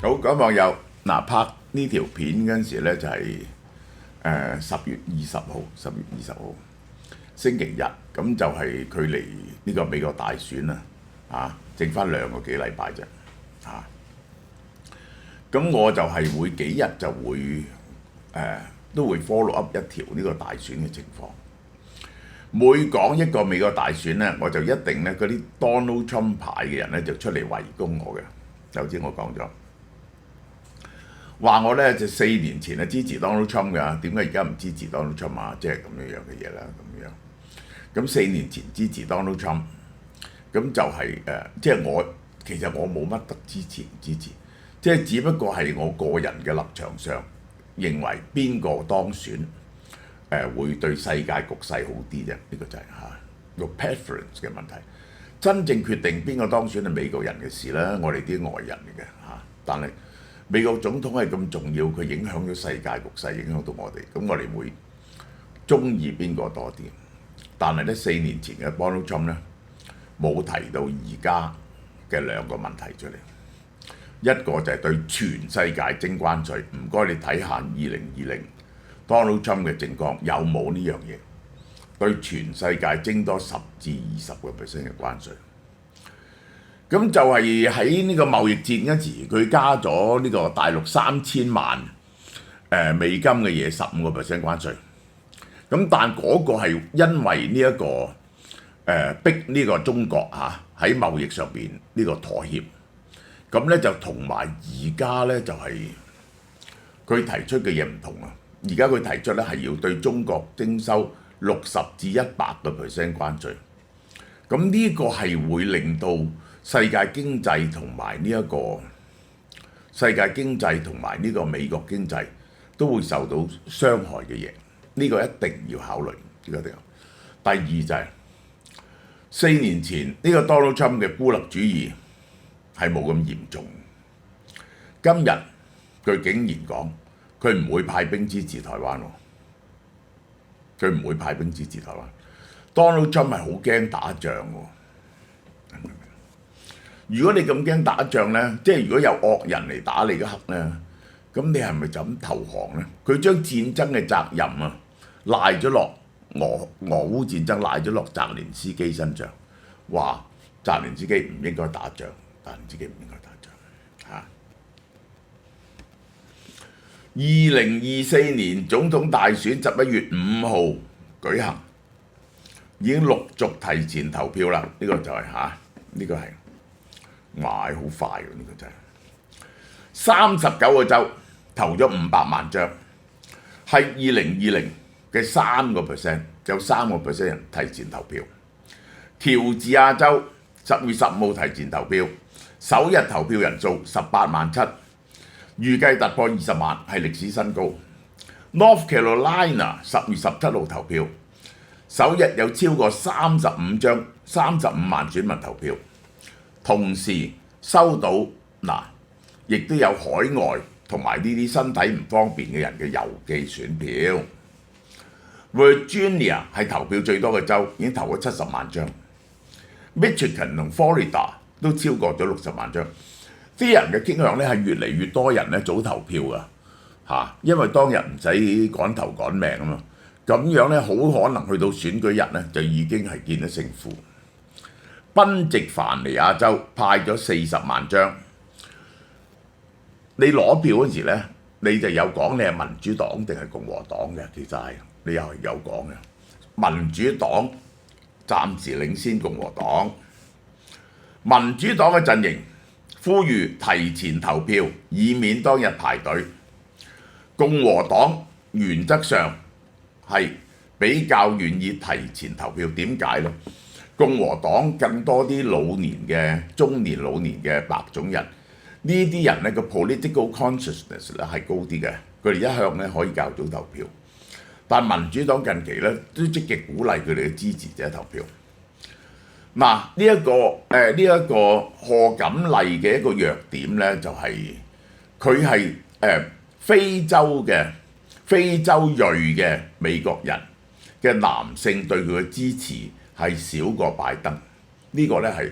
好，各位網友，拍呢條片嗰陣時咧就係10月20號星期日，咁就係距離呢個美國大選剩翻2個幾禮拜啫，咁我就係會幾日就會都會 follow up 一條呢個大選嘅情況。每講一個美國大選咧，我就一定咧嗰啲 Donald Trump 派嘅人咧就出嚟圍攻我嘅。頭先我講咗，話我咧就4年前啊支持 Donald Trump 㗎，點解而家唔支持 Donald Trump 啊？即係咁樣嘅嘢啦，咁樣。咁4年前支持 Donald Trump，咁就係即係其實我冇乜得支持唔支持，即係只不過係我個人嘅立場上認為邊個當選會對世界局勢好啲啫，呢個就係個 preference 嘅問題。真正決定邊個當選係美國人嘅事啦，我哋啲外人嚟嘅但係美國總統係咁重要，佢影響咗世界局勢，影響到我哋，咁我哋會中意邊個多啲？但係咧4年前嘅 Donald Trump 咧冇提到而家嘅2個問題出嚟，一個就係對全世界徵關稅，唔該你睇下2020 Donald Trump 嘅政綱有冇呢樣嘢？對全世界徵多10至20% 嘅關稅，咁就係喺呢個貿易戰嗰時，佢加咗呢個大陸3000萬美金嘅嘢15% 關稅。咁但嗰個係因為呢一個逼呢個中國喺貿易上邊呢個妥協，咁咧就同埋而家咧就係佢提出嘅嘢唔同啊！而家佢提出咧係要對中國徵收60至100% 關稅，咁呢個係會令到世界經濟同埋呢個美國經濟都會受到傷害嘅嘢，呢個一定要考慮，呢個一定要。第二就係4年前呢個 Donald Trump 嘅孤立主義係冇咁嚴重，今日佢竟然講佢唔會派兵支持台灣喎。佢唔會派兵支持台灣。Donald Trump 係好驚打仗喎。如果你咁驚打仗咧，即係如果有惡人嚟打你嗰刻咧，咁你係咪就咁投降咧？佢將戰爭嘅責任賴咗落俄烏戰爭，賴咗落澤連斯基身上，話澤連斯基唔應該打仗，澤連斯基唔應該打仗2024年總統大選11月5號舉行，已經陸續提前投票啦。呢個就係呢個係好快喎！呢個真係39個州投咗500萬張，係2020嘅3%，有3% 人提前投票。喬治亞州10月10號提前投票，首日投票人數18萬7。預計突破20萬，係歷史新高。North Carolina 10月17號投票，首日有超過35萬選民投票，同時收到亦都有海外同埋呢啲身體唔方便嘅人嘅郵寄選票。Virginia 係投票最多嘅州，已經投咗70萬張。Michigan 同 Florida 都超過咗60萬張。啲人嘅傾向咧係越嚟越多人咧早投票㗎因為當日唔使趕頭趕命啊嘛，咁樣咧好可能去到選舉日咧就已經係見得勝負。賓夕凡尼亞州派咗40萬張，你攞票嗰時咧你就有講你係民主黨定係共和黨嘅，其實係你又係有講嘅。民主黨暫時領先共和黨，民主黨嘅陣營呼籲提前投票，以免當日排隊。共和黨原則上係比較願意提前投票，點解呢？共和黨更多啲中年老年嘅白種人，呢啲人咧個 political consciousness 咧係高啲嘅，佢哋一向咧可以較早投票。但民主黨近期咧都積極鼓勵佢哋嘅支持者投票。呢一個賀錦麗嘅一個弱點咧，就係佢係非洲裔嘅美國人嘅男性對佢嘅支持係少過拜登，呢個咧係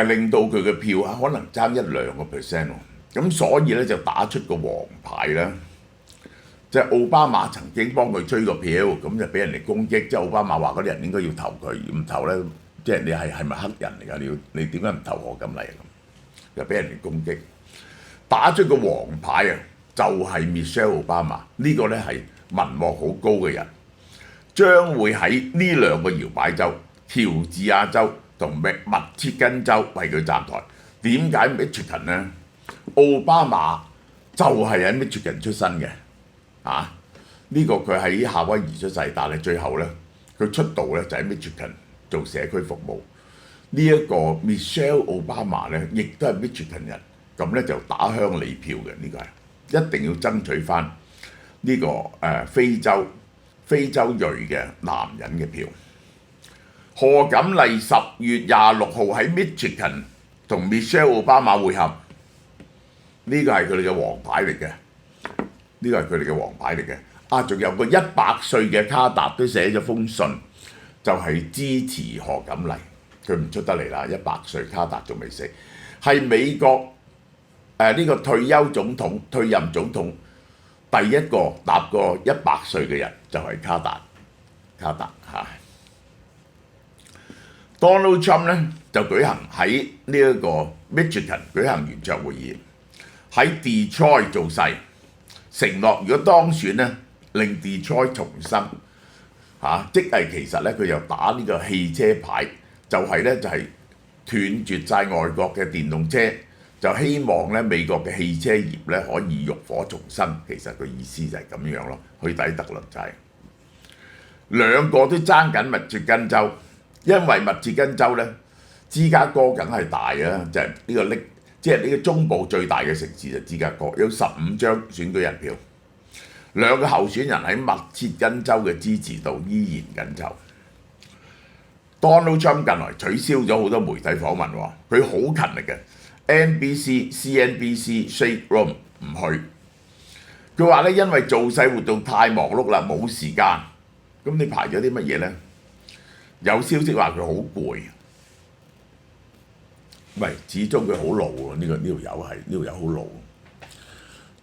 令到佢嘅票可能爭1-2%喎。咁所以咧就打出個黃牌啦。即係奧巴馬曾經幫佢吹個票，咁就俾人哋攻擊，即係奧巴馬話嗰啲人應該要投佢，唔投咧，即係你係咪黑人嚟㗎？你點解唔投賀錦麗啊？咁就俾人哋攻擊，打出個黃牌啊！就係 Michelle Obama 呢個咧係民望好高嘅人，將會喺呢兩個搖擺州喬治亞州同密切根州為佢站台。點解 Michigan 咧？奧巴馬就係喺 Michigan 出身嘅。呢個佢喺夏威夷出世，但係最後咧佢出道咧就喺 Michigan 做社區服務。呢一個 Michelle Obama 咧，亦都係 Michigan 人，咁咧就打鄉里票嘅，呢個係一定要爭取翻呢個非洲裔嘅男人嘅票。賀錦麗10月26號喺 Michigan 同 Michelle Obama 會合，呢個係佢哋嘅黃牌嚟嘅。呢個係佢哋嘅黃牌嚟嘅。仲有個100歲嘅卡達都寫咗封信，就係支持賀錦麗。佢唔出得嚟啦，100歲卡達仲未死，係美國呢個退任總統第一個踏過100歲嘅人就係卡達嚇。Donald Trump 咧就舉行喺呢一個 Michigan 舉行圓桌會議，喺 Detroit 做勢。承諾如果當選咧，令 Detroit 重生即係其實咧佢又打呢個汽車牌，就係斷絕晒外國嘅電動車，就希望咧美國嘅汽車業咧可以浴火重生。其實個意思就係咁樣咯，去底特律就係兩個都爭緊密切根州，因為密切根州咧芝加哥梗係大啊，就係呢個即係呢個中部最大嘅城市就芝加哥，有15張選舉人票。兩個候選人喺密切根州嘅支持度依然緊湊。Donald Trump 近來取消咗好多媒體訪問喎，佢好勤力嘅 NBC、CNBC、Shade Room 唔去。佢話咧，因為造勢活動太忙碌啦，冇時間。咁你排咗啲乜嘢咧？有消息話佢好攰。喂，始終佢好老喎，呢條友好老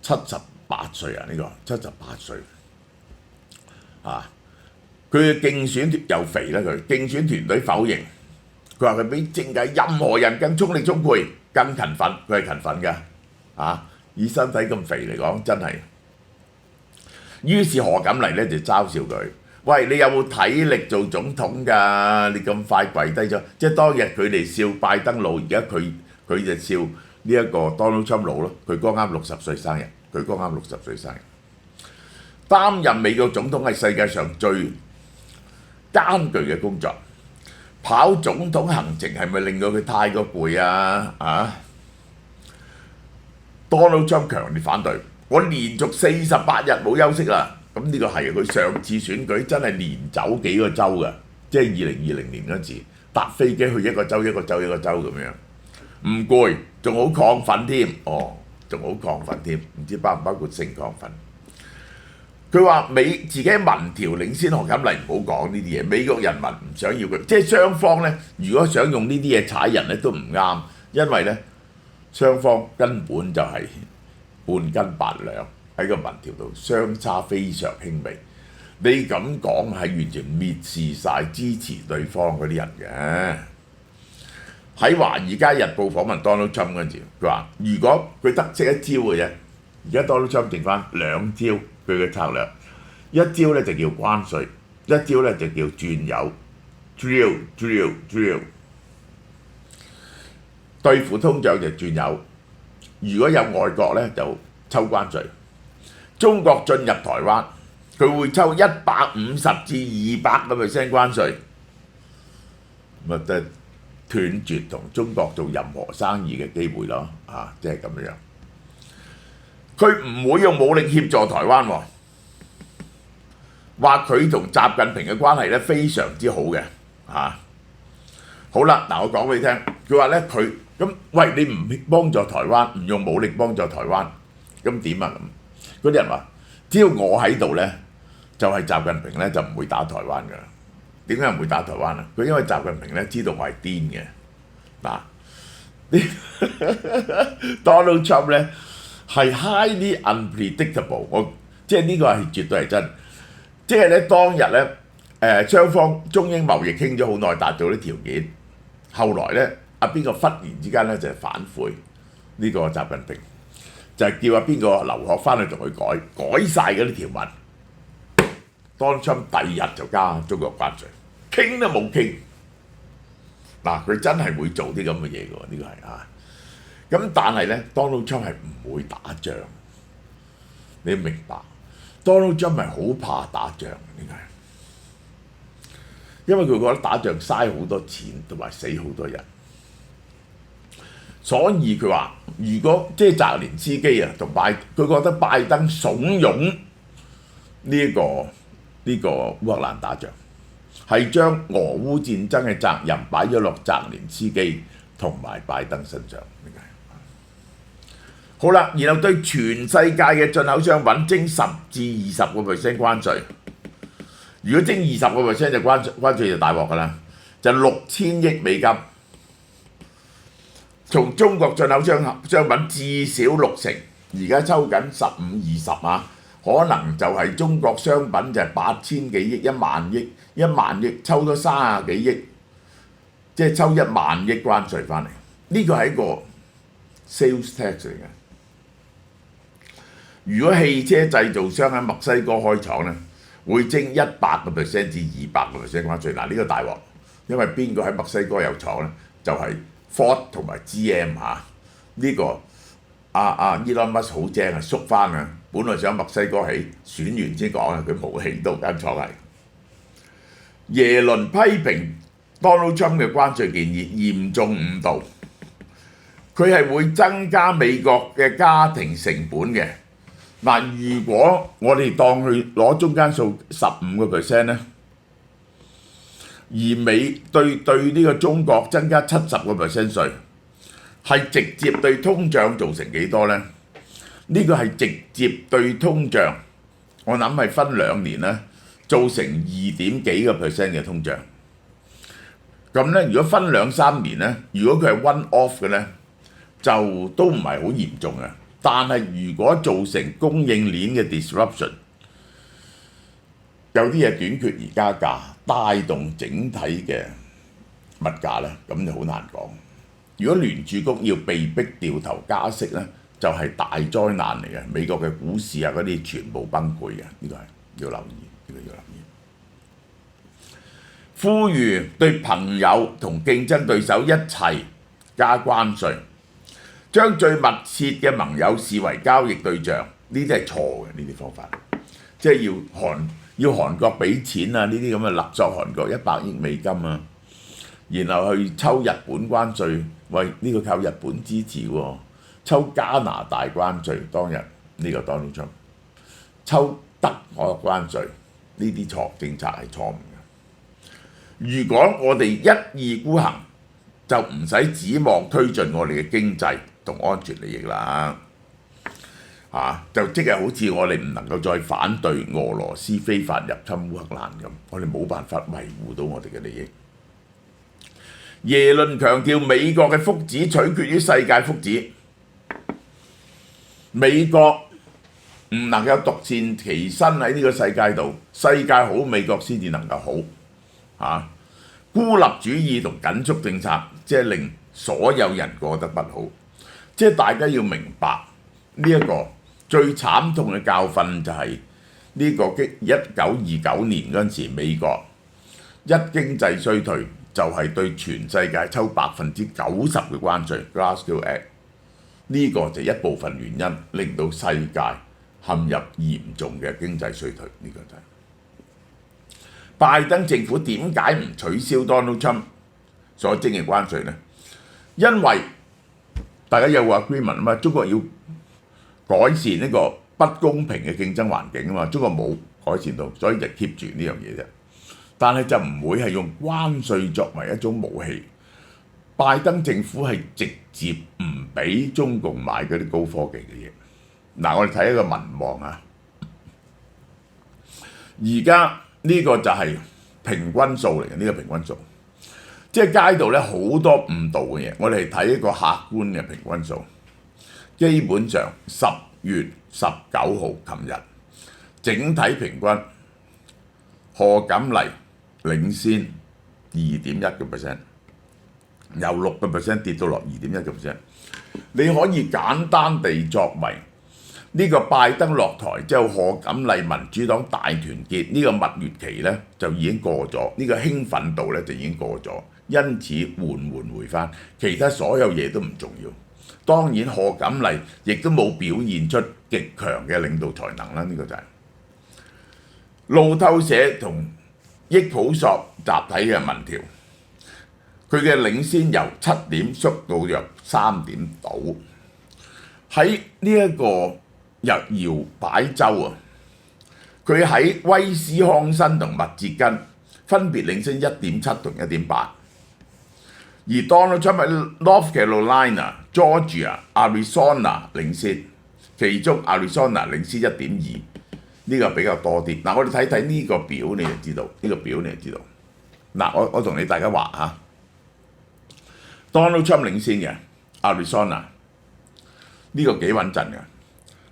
，78歲啊，呢個78歲佢嘅競選又肥啦，佢競選團隊否認，佢話佢比政界任何人更聰力充沛、更勤奮，佢係勤奮㗎以身體咁肥嚟講真係。於是賀錦麗咧就嘲笑佢。喂，你有冇體力做總統㗎？你咁快跪低咗，即係當日佢哋笑拜登老，而家佢就笑呢一個 Donald Trump 老咯。佢剛啱60歲生日，擔任美國總統係世界上最艱巨嘅工作，跑總統行程係咪令到佢太過攰啊？Donald Trump 強烈反對，我連續48日冇休息啦。咁呢個係佢上次選舉真係連走幾個州㗎，即係2020年嗰陣時搭飛機去一個州咁樣，唔攰，仲好亢奮添，唔知包唔包括性亢奮。佢話自己民調領先賀錦麗，唔好講呢啲嘢，美國人民唔想要佢，即係雙方咧，如果想用呢啲嘢踩人咧都唔啱，因為咧雙方根本就係半斤八兩。喺個民調度相差非常輕微，你咁講係完全蔑視晒支持對方嗰啲人嘅。喺《華爾街日報》訪問 Donald Trump 嗰陣時，佢話：如果佢得識一招嘅啫，而家 Donald Trump 剩翻2招佢嘅策略，一招咧就叫關稅，一招咧就叫轉油 drill。對付通脹就轉油，如果有外國咧就抽關稅。中國進入台灣，佢會抽150至200% 關稅，咪就斷絕同中國做任何生意嘅機會咯，即係咁樣。佢唔會用武力協助台灣喎，話佢同習近平嘅關係咧非常之好嘅，好啦，嗱我講俾你聽，佢話咧咁，喂你唔幫助台灣，唔用武力幫助台灣，咁點啊咁？嗰啲人話：只要我喺度咧，就係習近平咧就唔會打台灣㗎啦。點解唔會打台灣啊？佢因為習近平咧知道我係癲嘅。Donald Trump 咧係 highly unpredictable，即係呢個係絕對係真。即係咧當日咧雙方中英貿易傾咗好耐，達到啲條件，後來咧邊個忽然之間咧就係反悔呢個習近平，就係叫邊個留學翻去同佢改晒嗰啲條文。Donald Trump 第二日就加中國關稅，傾都冇傾。嗱，佢真係會做啲咁嘅嘢嘅喎，呢個係啊。咁但係咧，Donald Trump 係唔會打仗，你明白？Donald Trump 係好怕打仗，呢個係，因為佢覺得打仗嘥好多錢同埋死好多人，所以佢話：如果即係澤連斯基啊同佢覺得拜登慫恿呢個烏克蘭打仗，係將俄烏戰爭嘅責任擺咗落澤連斯基同埋拜登身上。好啦，然後對全世界嘅進口商品徵10至20% 關稅。如果徵20% 就關稅就大鑊㗎啦，就6000億美金。從中國進口商品至少60%，而家抽緊15-20啊，可能就係中國商品就係8000幾億、1萬億，抽咗30幾億，即係抽1萬億關稅翻嚟。呢個係一個 sales tax 嚟嘅。如果汽車製造商喺墨西哥開廠咧，會徵100% 至200% 關稅。嗱，呢個大鑊，因為邊個喺墨西哥有廠咧？就係 Ford 同埋 GM 嚇。呢個Elon Musk 好正啊，縮翻啊！本來想墨西哥起，選完先講啊，佢冇起到間廠係。耶倫批評 Donald Trump 嘅關稅建議嚴重誤導，佢係會增加美國嘅家庭成本嘅。嗱，如果我哋當佢攞中間數15% 咧，而美對呢個中國增加70% 稅，係直接對通脹造成幾多咧？呢個係直接對通脹，我諗係分2年咧，造成2點幾個%嘅通脹。咁咧，如果分2-3年咧，如果佢係 one off 嘅咧，就都唔係好嚴重嘅。但係如果造成供應鏈嘅 disruption， 有啲嘢短缺而加價，帶動整體嘅物價咧，咁就好難講。如果聯儲局要被逼掉頭加息咧，就係大災難嚟嘅。美國嘅股市啊嗰啲全部崩潰嘅，呢個係要留意，呢個要留意。呼籲對朋友同競爭對手一齊加關稅。將最密切嘅盟友視為交易對象，呢啲係錯嘅，呢啲方法，即係要韓國俾錢啊！呢啲咁嘅勒索韓國100億美金啊，然後去抽日本關稅，喂，呢個靠日本支持喎，抽加拿大關稅，當日呢個 Donald Trump 抽德國關稅，呢啲政策係錯誤嘅。如果我哋一意孤行，就唔使指望推進我哋嘅經濟同安全利益啦，就即係好似我哋唔能夠再反對俄羅斯非法入侵烏克蘭咁，我哋冇辦法維護到我哋嘅利益。耶倫強調美國嘅福祉取決於世界福祉，美國唔能夠獨善其身喺呢個世界度，世界好美國先至能夠好，孤立主義同緊縮政策，即係令所有人過得不好。即係大家要明白呢一個最慘痛嘅教訓就係呢個1929年嗰陣時，美國一經濟衰退就係對全世界抽90%嘅關稅 Glasgow Act， 呢個就一部分原因令到世界陷入嚴重嘅經濟衰退。呢個就係拜登政府點解唔取消 Donald Trump 所徵嘅關稅呢？因為大家有個 agreement 啊嘛，中國要改善呢個不公平嘅競爭環境啊嘛，中國冇改善到，所以就 keep 住呢樣嘢啫。但係就唔會係用關稅作為一種武器。拜登政府係直接唔俾中共買嗰啲高科技嘅嘢。嗱，我哋睇一個民望啊，而家呢個就係平均數嚟嘅，呢個平均數。即係街度咧好多誤導嘅嘢，我哋係睇一個客觀嘅平均數。基本上10月19號琴日整體平均賀錦麗領先2.1%，由6% 跌到落2.1%。你可以簡單地作為呢個拜登落台之後，賀錦麗民主黨大團結呢個蜜月期呢就已經過咗，呢個興奮度呢就已經過咗，因此緩回翻，其他所有嘢都唔重要。當然賀錦麗亦都冇表現出極強嘅領導才能啦，呢個就係路透社同益普索集體嘅民調，佢嘅領先由7點縮到約3點到。喺呢一個搖擺州啊，佢喺威斯康辛同密歇根分別領先1.7同1.8，而 Donald Trump 喺 North Carolina、Georgia、Arizona 領先，其中 Arizona 領先1.2，呢個比較多啲。嗱，我哋睇睇呢個表你就知道，呢個表你就知道。嗱，我同你大家話嚇 ，Donald Trump 領先嘅 Arizona 呢個幾穩陣嘅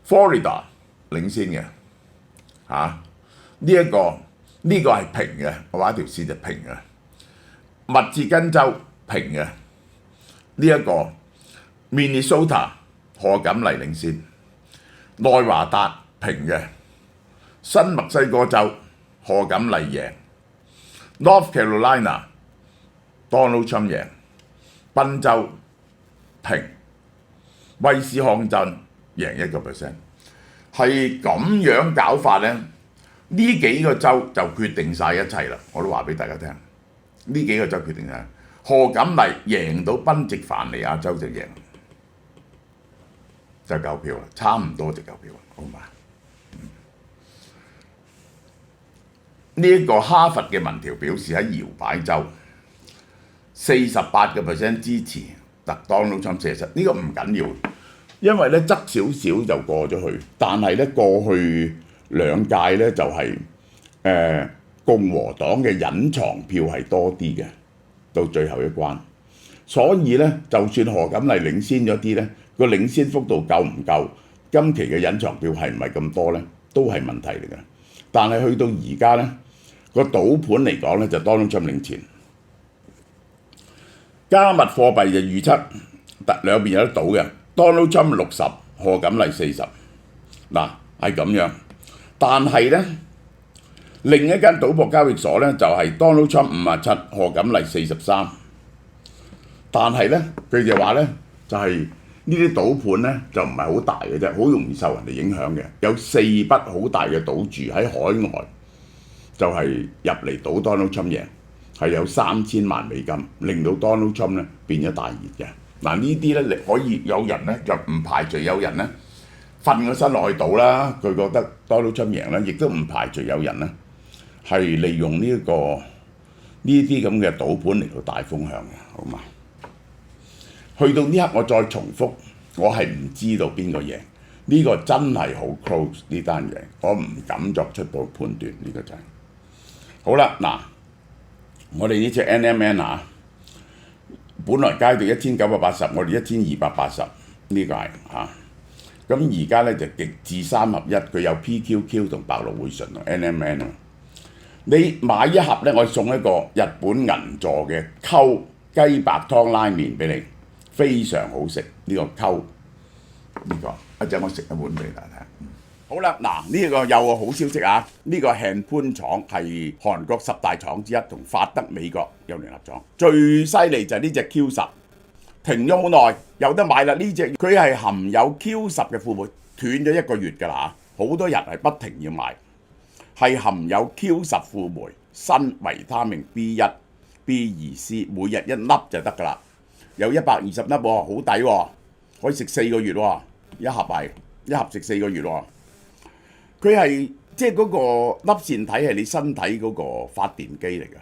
，Florida 領先嘅嚇，呢個係平嘅，我畫一條線就平嘅。密歇根州平嘅，呢一個 Minnesota 賀錦麗領先，內華達平嘅，新墨西哥州賀錦麗贏 ，North Carolina Donald Trump 贏，賓州平，威斯康辛贏1%，係咁樣搞法呢？呢幾個州就決定晒一切啦！我都話俾大家聽，呢幾個州決定晒。賀錦麗贏到賓夕凡尼亞州就贏，就夠票啦，差唔多就夠票啦，好嘛？呢一個哈佛嘅民調表示喺搖擺州48% 支持特Donald Trump 47，呢個唔緊要，因為咧側少少就過咗去，但係咧過去兩屆咧就係、共和黨嘅隱藏票係多啲嘅，到最後一關，所以咧就算賀錦麗領先咗啲咧，個領先幅度夠唔夠？今期嘅隱藏票係唔係咁多咧？都係問題嚟嘅。但係去到而家咧，個賭盤嚟講咧就Donald Trump領前。加密貨幣就預測兩邊有得賭嘅，Donald Trump 60，賀錦麗40。嗱係咁樣，但係咧另一間賭博交易所咧就係Donald Trump 57，賀錦麗43。但係咧佢哋話咧就係呢啲賭盤咧就唔係好大嘅啫，好容易受人哋影響嘅。有4筆好大嘅賭注喺海外，就係入嚟賭Donald Trump 贏。係有3000萬美金，令到Donald Trump 咧變咗大熱嘅。嗱呢啲咧，你可以有人咧就唔排除有人咧瞓個身落去賭啦，佢覺得Donald Trump贏咧，亦都唔排除有人咧係利用呢啲咁嘅賭盤嚟到大風向嘅，好嘛？去到呢刻我再重複，我係唔知道邊個贏，呢個真係好 close 呢單嘢，我唔敢作出個判斷，呢個就係好啦。嗱。我哋呢隻 NMN 啊，本來街到1980，我哋1280，呢個係嚇。咁而家咧就極致3合1，佢有 PQQ 同百樂匯順同 NMN 啊。你買一盒咧，我送一個日本銀座嘅溝雞白湯拉麵俾你，非常好食。呢個溝呢個，一陣我食一碗俾大家睇。好啦，嗱呢個有個好消息啊！呢個慶潘廠係韓國10大廠之一，同法德美國有聯合廠。最犀利就係呢隻 Q10，停咗好耐，有得買啦！呢隻佢係含有 Q10嘅輔酶，斷咗1個月㗎啦嚇，好多人係不停要買，係含有 Q10輔酶、鋅、維他命 B1、B2C， 每日1粒就得㗎啦，有120粒喎，好抵喎，可以食4個月喎，一盒食4個月喎。佢係即係嗰個粒線體係你身體嗰個發電機嚟㗎，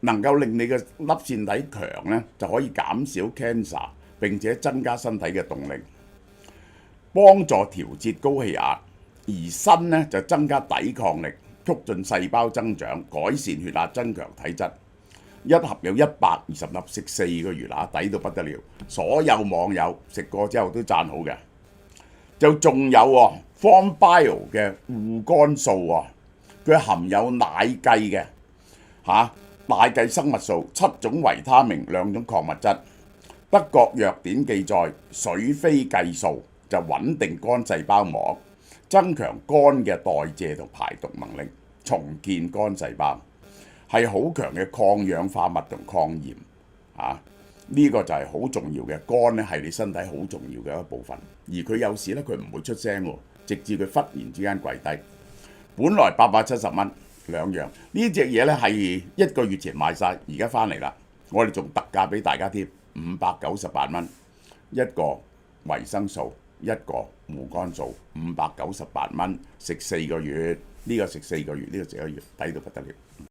能夠令你嘅粒線體強咧，就可以減少 cancer， 並且增加身體嘅動力，幫助調節高氣壓。而鋅咧就增加抵抗力，促進細胞增長，改善血壓，增強體質。一盒有120粒，食4個月啦，抵到不得了。所有網友食過之後都讚好嘅。就仲有Farm Bio 嘅護肝素佢含有奶計嘅奶計生物素、7種維他命、2種礦物質。德國藥典記載，水飛計素就穩定肝細胞膜，增強肝嘅代謝同排毒能力，重建肝細胞，係好強嘅抗氧化物同抗炎呢個就係好重要嘅。肝咧係你身體好重要嘅一部分，而佢有時咧佢唔會出聲喎，直至佢忽然之間跪低。本來870蚊2樣，呢隻嘢咧係1個月前賣晒，而家翻嚟啦，我哋仲特價俾大家添，598蚊一個維生素，一個護肝素，598蚊食4個月，呢個食4個月，呢個食1個月，抵到不得了。